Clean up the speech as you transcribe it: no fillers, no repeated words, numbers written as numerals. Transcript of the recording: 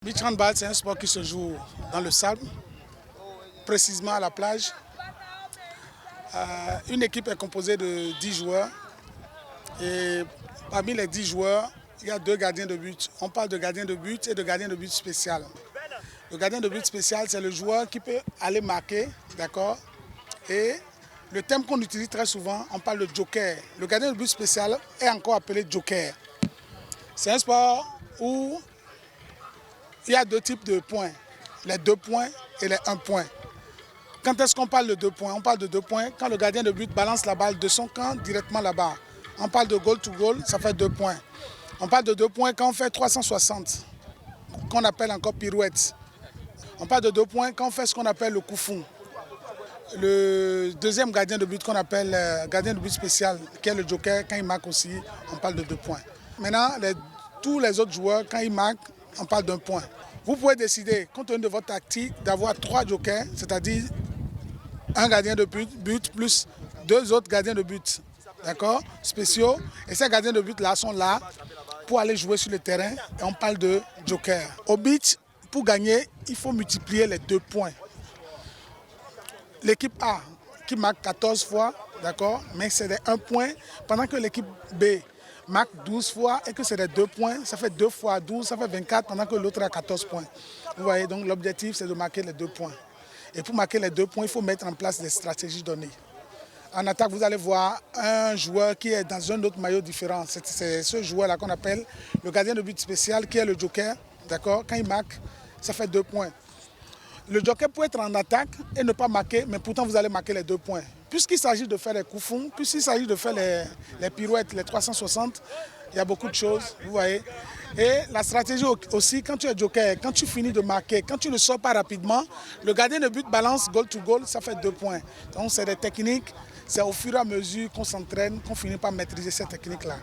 Beach handball, c'est un sport qui se joue dans le sable, précisément à la plage. Une équipe est composée de 10 joueurs et parmi les 10 joueurs, il y a 2 gardiens de but. On parle de gardien de but et de gardien de but spécial. Le gardien de but spécial, c'est le joueur qui peut aller marquer, d'accord? Et le terme qu'on utilise très souvent, on parle de joker. Le gardien de but spécial est encore appelé joker. C'est un sport où il y a 2 types de points, les 2 points et les 1 point. Quand est-ce qu'on parle de 2 points? On parle de 2 points quand le gardien de but balance la balle de son camp directement là-bas. On parle de goal to goal, ça fait 2 points. On parle de 2 points quand on fait 360, qu'on appelle encore pirouette. On parle de 2 points quand on fait ce qu'on appelle le coup fou. Le deuxième gardien de but qu'on appelle gardien de but spécial, qui est le joker, quand il marque aussi, on parle de 2 points. Maintenant, tous les autres joueurs, quand ils marquent, on parle d'1 point. Vous pouvez décider, compte tenu de votre tactique, d'avoir 3 jokers, c'est-à-dire un gardien de but plus 2 autres gardiens de but, d'accord, spéciaux. Et ces gardiens de but-là sont là pour aller jouer sur le terrain et on parle de joker. Au beach, pour gagner, il faut multiplier les 2 points. L'équipe A qui marque 14 fois, d'accord, mais c'est des 1 point, pendant que l'équipe B marque 12 fois et que c'est des 2 points, ça fait 2 fois 12, ça fait 24, pendant que l'autre a 14 points. Vous voyez, donc l'objectif, c'est de marquer les 2 points. Et pour marquer les 2 points, il faut mettre en place des stratégies données. En attaque, vous allez voir un joueur qui est dans un autre maillot différent. C'est ce joueur-là qu'on appelle le gardien de but spécial, qui est le joker, d'accord. Quand il marque, ça fait 2 points. Le joker peut être en attaque et ne pas marquer, mais pourtant vous allez marquer les 2 points. Puisqu'il s'agit de faire les coups fonds, puisqu'il s'agit de faire les pirouettes, les 360, il y a beaucoup de choses, vous voyez. Et la stratégie aussi, quand tu es joker, quand tu finis de marquer, quand tu ne sors pas rapidement, le gardien de but balance goal to goal, ça fait 2 points. Donc c'est des techniques, c'est au fur et à mesure qu'on s'entraîne, qu'on finit par maîtriser ces techniques-là.